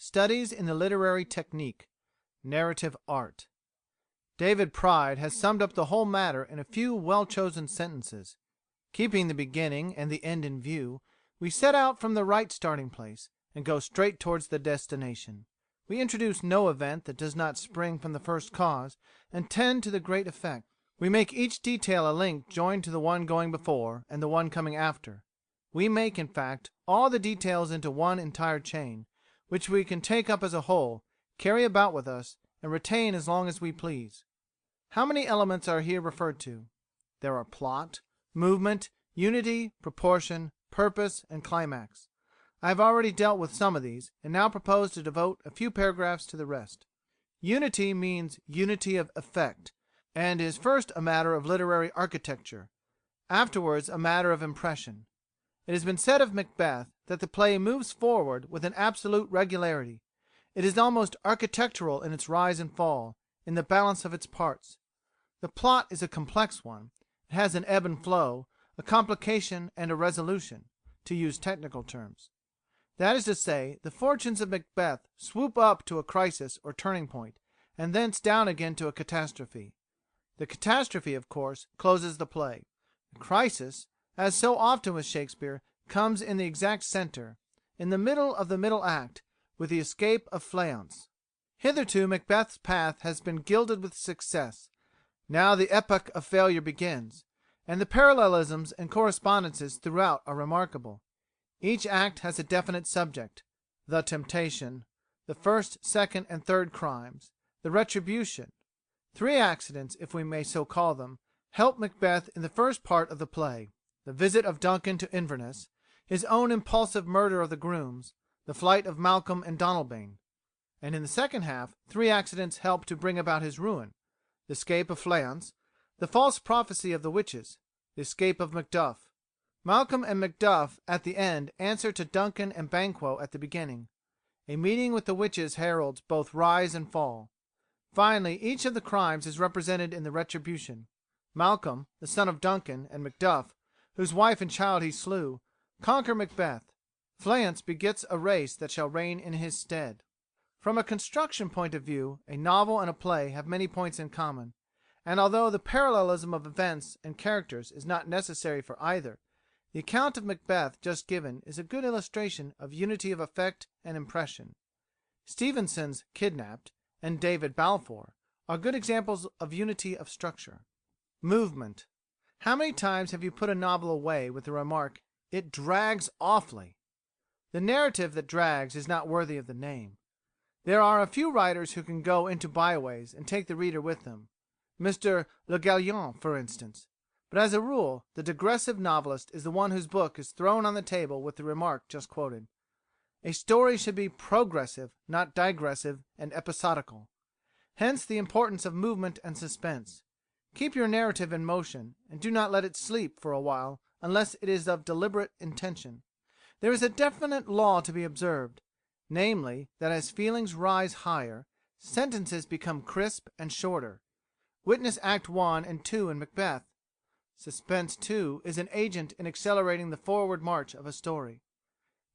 Studies in the Literary Technique, Narrative Art. David Pride has summed up the whole matter in a few well-chosen sentences. Keeping the beginning and the end in view, we set out from the right starting place, and go straight towards the destination. We introduce no event that does not spring from the first cause, and tend to the great effect. We make each detail a link joined to the one going before and the one coming after. We make, in fact, all the details into one entire chain, which we can take up as a whole, carry about with us, and retain as long as we please. How many elements are here referred to? There are plot, movement, unity, proportion, purpose, and climax. I have already dealt with some of these, and now propose to devote a few paragraphs to the rest. Unity means unity of effect, and is first a matter of literary architecture, afterwards a matter of impression. It has been said of Macbeth that the play moves forward with an absolute regularity. It is almost architectural in its rise and fall, in the balance of its parts. The plot is a complex one. It has an ebb and flow, a complication and a resolution, to use technical terms. That is to say, the fortunes of Macbeth swoop up to a crisis or turning point, and thence down again to a catastrophe. The catastrophe, of course, closes the play. The crisis, as so often with Shakespeare, comes in the exact centre, in the middle of the middle act, with the escape of Fleance. Hitherto Macbeth's path has been gilded with success. Now the epoch of failure begins, and the parallelisms and correspondences throughout are remarkable. Each act has a definite subject: the temptation, the first, second, and third crimes, the retribution. Three accidents, if we may so call them, help Macbeth in the first part of the play: the visit of Duncan to Inverness, his own impulsive murder of the grooms, the flight of Malcolm and Donalbain. And in the second half, three accidents help to bring about his ruin: the escape of Fleance, the false prophecy of the witches, the escape of Macduff. Malcolm and Macduff at the end answer to Duncan and Banquo at the beginning. A meeting with the witches heralds both rise and fall. Finally, each of the crimes is represented in the retribution. Malcolm, the son of Duncan, and Macduff, whose wife and child he slew, conquer Macbeth. Fleance begets a race that shall reign in his stead. From a construction point of view, a novel and a play have many points in common, and although the parallelism of events and characters is not necessary for either, the account of Macbeth just given is a good illustration of unity of effect and impression. Stevenson's Kidnapped and David Balfour are good examples of unity of structure. Movement. How many times have you put a novel away with the remark, "It drags awfully"? The narrative that drags is not worthy of the name. There are a few writers who can go into byways and take the reader with them. Mr. Le Gallienne, for instance. But as a rule, the digressive novelist is the one whose book is thrown on the table with the remark just quoted. A story should be progressive, not digressive and episodical. Hence the importance of movement and suspense. Keep your narrative in motion, and do not let it sleep for a while unless it is of deliberate intention. There is a definite law to be observed, namely, that as feelings rise higher, sentences become crisp and shorter. Witness Act 1 and 2 in Macbeth. Suspense, too, is an agent in accelerating the forward march of a story.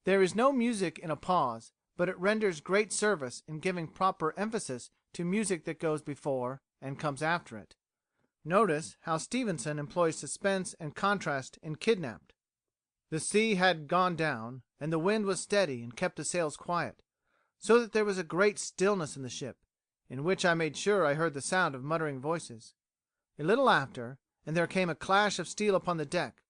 There is no music in a pause, but it renders great service in giving proper emphasis to music that goes before and comes after it. Notice how Stevenson employs suspense and contrast in Kidnapped. The sea had gone down, and the wind was steady and kept the sails quiet, so that there was a great stillness in the ship, in which I made sure I heard the sound of muttering voices. A little after, and there came a clash of steel upon the deck,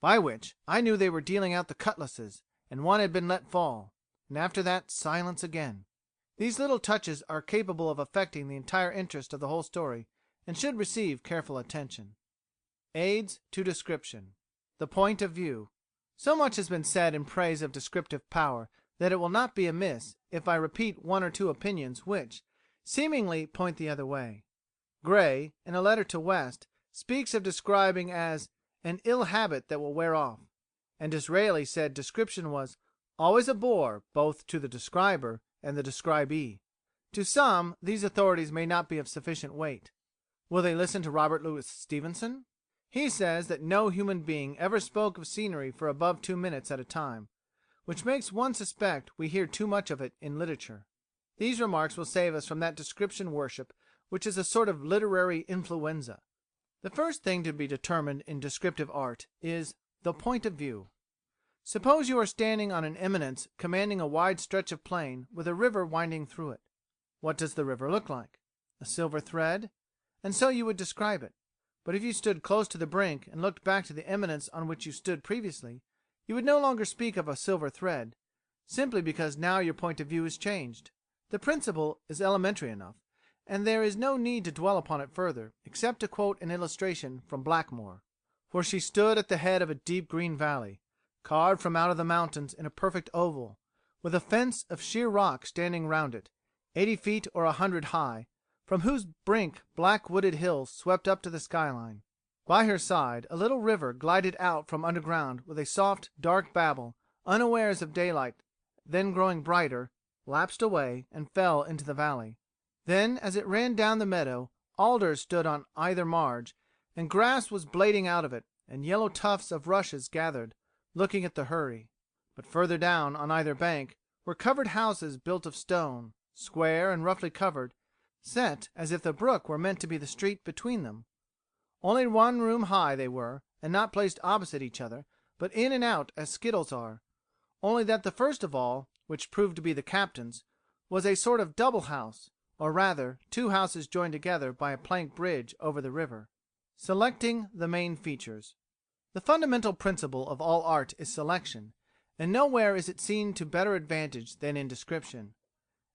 by which I knew they were dealing out the cutlasses, and one had been let fall, and after that silence again. These little touches are capable of affecting the entire interest of the whole story, and should receive careful attention. Aids to description. The point of view. So much has been said in praise of descriptive power that it will not be amiss if I repeat one or two opinions which, seemingly, point the other way. Gray, in a letter to West, speaks of describing as an ill habit that will wear off, and Disraeli said description was always a bore both to the describer and the describee. To some, these authorities may not be of sufficient weight. Will they listen to Robert Louis Stevenson? He says that no human being ever spoke of scenery for above 2 minutes at a time. which makes one suspect we hear too much of it in literature. These remarks will save us from that description worship which is a sort of literary influenza. The first thing to be determined in descriptive art is the point of view. Suppose you are standing on an eminence commanding a wide stretch of plain with a river winding through it. What does the river look like? A silver thread? And so you would describe it. But if you stood close to the brink and looked back to the eminence on which you stood previously, you would no longer speak of a silver thread, simply because now your point of view is changed. The principle is elementary enough, and there is no need to dwell upon it further, except to quote an illustration from Blackmore. For she stood at the head of a deep green valley, carved from out of the mountains in a perfect oval, with a fence of sheer rock standing round it, 80 feet or 100 high, from whose brink black wooded hills swept up to the skyline. By her side a little river glided out from underground with a soft, dark babble, unawares of daylight, then growing brighter, lapsed away and fell into the valley. Then, as it ran down the meadow, alders stood on either marge, and grass was blading out of it, and yellow tufts of rushes gathered, looking at the hurry. But further down, on either bank, were covered houses built of stone, square and roughly covered, set as if the brook were meant to be the street between them. Only 1 room high they were, and not placed opposite each other, but in and out as skittles are, only that the first of all, which proved to be the captain's, was a sort of double house, or rather 2 houses joined together by a plank bridge over the river. Selecting the main features. The fundamental principle of all art is selection, and nowhere is it seen to better advantage than in description.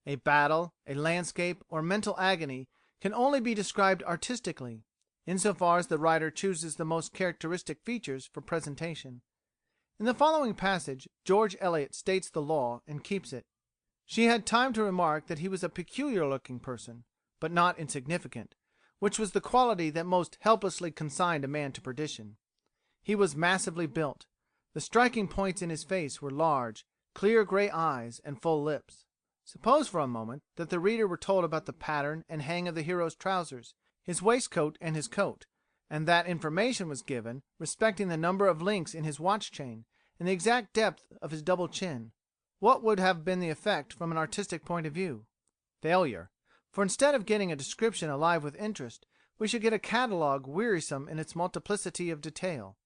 A battle, a landscape, or mental agony can only be described artistically, insofar as the writer chooses the most characteristic features for presentation. In the following passage George Eliot states the law and keeps it. She had time to remark that he was a peculiar looking person, but not insignificant, which was the quality that most helplessly consigned a man to perdition. He was massively built. The striking points in his face were large, clear grey eyes and full lips. Suppose for a moment that the reader were told about the pattern and hang of the hero's trousers, his waistcoat and his coat, and that information was given respecting the number of links in his watch chain and the exact depth of his double chin. What would have been the effect from an artistic point of view? Failure, for instead of getting a description alive with interest, we should get a catalogue wearisome in its multiplicity of detail.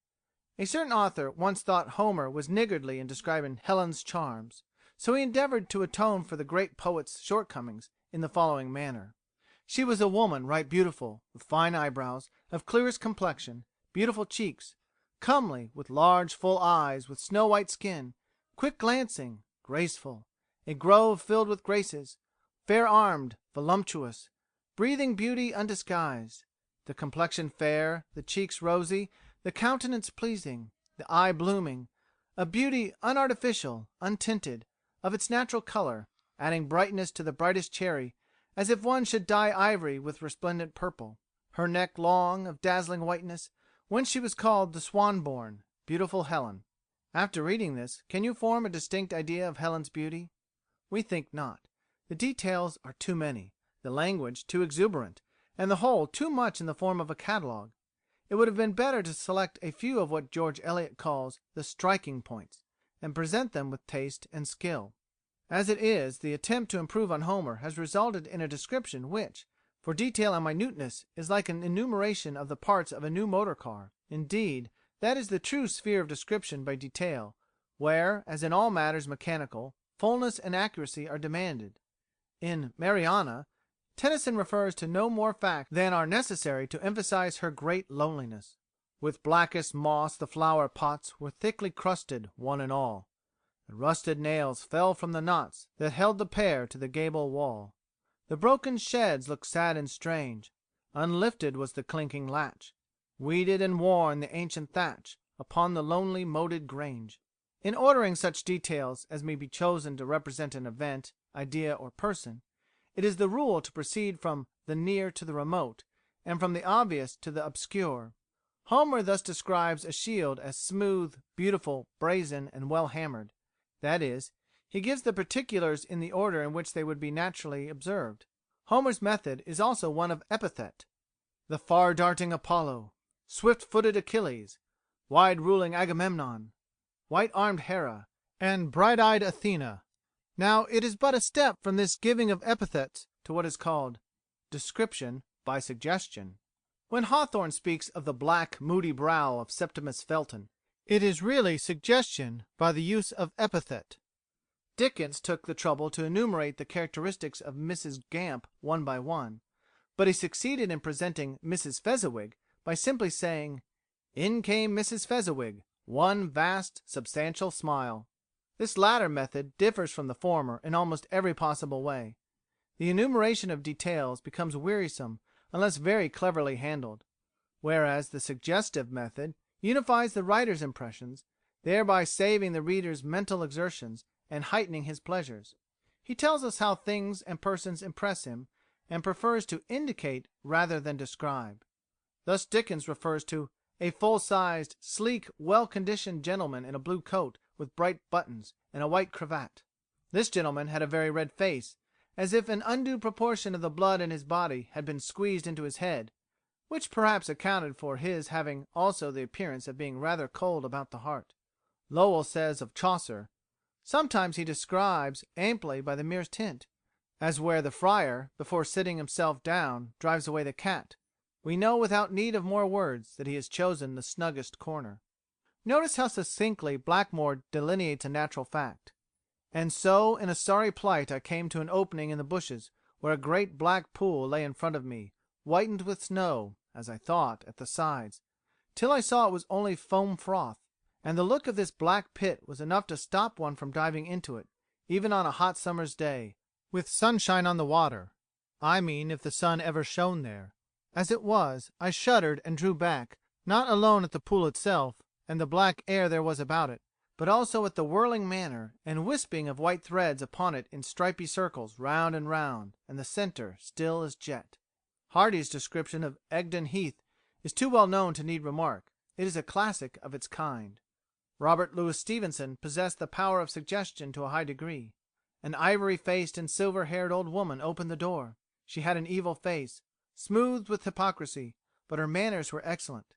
A certain author once thought Homer was niggardly in describing Helen's charms, so he endeavoured to atone for the great poet's shortcomings in the following manner. She was a woman right beautiful, with fine eyebrows, of clearest complexion, beautiful cheeks, comely, with large full eyes, with snow white skin, quick glancing, graceful, a grove filled with graces, fair armed, voluptuous, breathing beauty undisguised, the complexion fair, the cheeks rosy, the countenance pleasing, the eye blooming, a beauty unartificial, untinted, of its natural colour, adding brightness to the brightest cherry, as if one should dye ivory with resplendent purple. Her neck long, of dazzling whiteness, whence she was called the swan-born, beautiful Helen. After reading this, can you form a distinct idea of Helen's beauty? We think not. The details are too many, the language too exuberant, and the whole too much in the form of a catalogue. It would have been better to select a few of what George Eliot calls the striking points, and present them with taste and skill. As it is, the attempt to improve on Homer has resulted in a description which, for detail and minuteness, is like an enumeration of the parts of a new motor car. Indeed, that is the true sphere of description by detail, where, as in all matters mechanical, fullness and accuracy are demanded. In Mariana, Tennyson refers to no more facts than are necessary to emphasize her great loneliness. With blackest moss the flower pots were thickly crusted, one and all. The rusted nails fell from the knots that held the pair to the gable wall. The broken sheds looked sad and strange. Unlifted was the clinking latch. Weeded and worn the ancient thatch upon the lonely moated grange. In ordering such details as may be chosen to represent an event, idea, or person, it is the rule to proceed from the near to the remote, and from the obvious to the obscure. Homer thus describes a shield as smooth, beautiful, brazen, and well hammered. That is, he gives the particulars in the order in which they would be naturally observed. Homer's method is also one of epithet. The far-darting Apollo, swift-footed Achilles, wide-ruling Agamemnon, white-armed Hera, and bright-eyed Athena. Now it is but a step from this giving of epithets to what is called description by suggestion. When Hawthorne speaks of the black, moody brow of Septimus Felton, it is really suggestion by the use of epithet. Dickens took the trouble to enumerate the characteristics of Mrs. Gamp one by one, but he succeeded in presenting Mrs. Fezziwig by simply saying, "In came Mrs. Fezziwig, one vast, substantial smile." This latter method differs from the former in almost every possible way. The enumeration of details becomes wearisome unless very cleverly handled, whereas the suggestive method unifies the writer's impressions, thereby saving the reader's mental exertions and heightening his pleasures. He tells us how things and persons impress him, and prefers to indicate rather than describe. Thus Dickens refers to "a full-sized, sleek, well-conditioned gentleman in a blue coat with bright buttons, and a white cravat. This gentleman had a very red face, as if an undue proportion of the blood in his body had been squeezed into his head, which perhaps accounted for his having also the appearance of being rather cold about the heart." Lowell says of Chaucer, "Sometimes he describes amply by the merest hint, as where the friar, before sitting himself down, drives away the cat. We know without need of more words that he has chosen the snuggest corner." Notice how succinctly Blackmore delineates a natural fact. "And so in a sorry plight I came to an opening in the bushes where a great black pool lay in front of me, whitened with snow, as I thought, at the sides, till I saw it was only foam froth, and the look of this black pit was enough to stop one from diving into it, even on a hot summer's day, with sunshine on the water. I mean if the sun ever shone there. As it was, I shuddered and drew back, not alone at the pool itself, and the black air there was about it, but also at the whirling manner and wisping of white threads upon it in stripy circles round and round, and the centre still as jet." Hardy's description of Egdon Heath is too well known to need remark. It is a classic of its kind. Robert Louis Stevenson possessed the power of suggestion to a high degree. An ivory-faced and silver-haired old woman opened the door. She had an evil face, smoothed with hypocrisy, but her manners were excellent.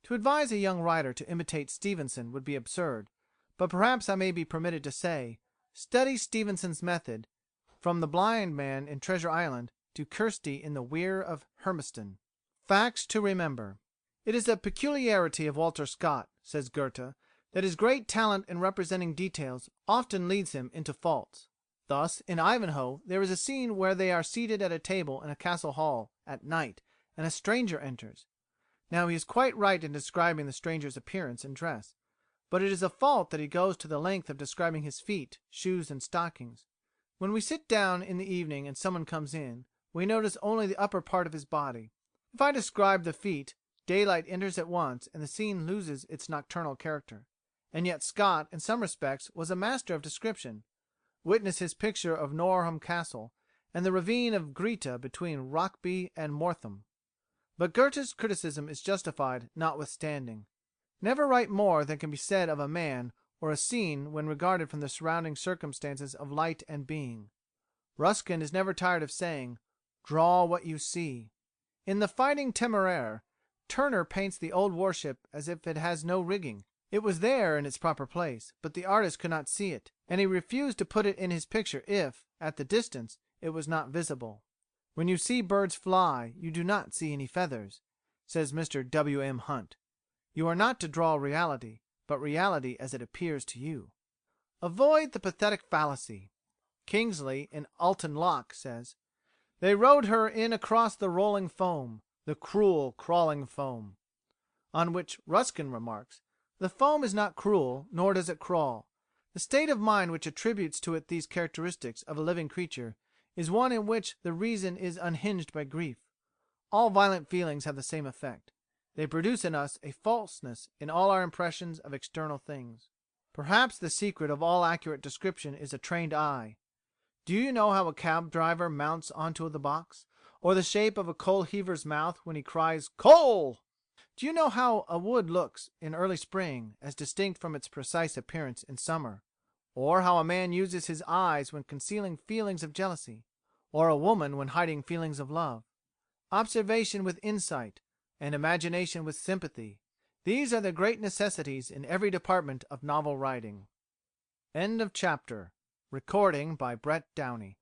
To advise a young writer to imitate Stevenson would be absurd, but perhaps I may be permitted to say, study Stevenson's method, from the blind man in Treasure Island to Kirsty in the Weir of Hermiston. Facts to remember. "It is a peculiarity of Walter Scott," says Goethe, "that his great talent in representing details often leads him into faults. Thus, in Ivanhoe there is a scene where they are seated at a table in a castle hall, at night, and a stranger enters. Now he is quite right in describing the stranger's appearance and dress, but it is a fault that he goes to the length of describing his feet, shoes, and stockings. When we sit down in the evening and someone comes in, we notice only the upper part of his body. If I describe the feet, daylight enters at once and the scene loses its nocturnal character. And yet Scott, in some respects, was a master of description. Witness his picture of Norham Castle, and the ravine of Greta between Rockby and Mortham. But Goethe's criticism is justified notwithstanding. Never write more than can be said of a man or a scene when regarded from the surrounding circumstances of light and being. Ruskin is never tired of saying, "Draw what you see." In The Fighting Temeraire, Turner paints the old warship as if it has no rigging. It was there in its proper place, but the artist could not see it, and he refused to put it in his picture if, at the distance, it was not visible. "When you see birds fly, you do not see any feathers," says Mr W. M. Hunt. You are not to draw reality, but reality as it appears to you. Avoid the pathetic fallacy. Kingsley, in Alton Locke, says, "They rowed her in across the rolling foam, the cruel, crawling foam." On which Ruskin remarks, "The foam is not cruel, nor does it crawl. The state of mind which attributes to it these characteristics of a living creature is one in which the reason is unhinged by grief. All violent feelings have the same effect. They produce in us a falseness in all our impressions of external things." Perhaps the secret of all accurate description is a trained eye. Do you know how a cab driver mounts onto the box, or the shape of a coal heaver's mouth when he cries "Coal"? Do you know how a wood looks in early spring as distinct from its precise appearance in summer, or how a man uses his eyes when concealing feelings of jealousy, or a woman when hiding feelings of love? Observation with insight, and imagination with sympathy, these are the great necessities in every department of novel writing. End of chapter. Recording by Brett Downey.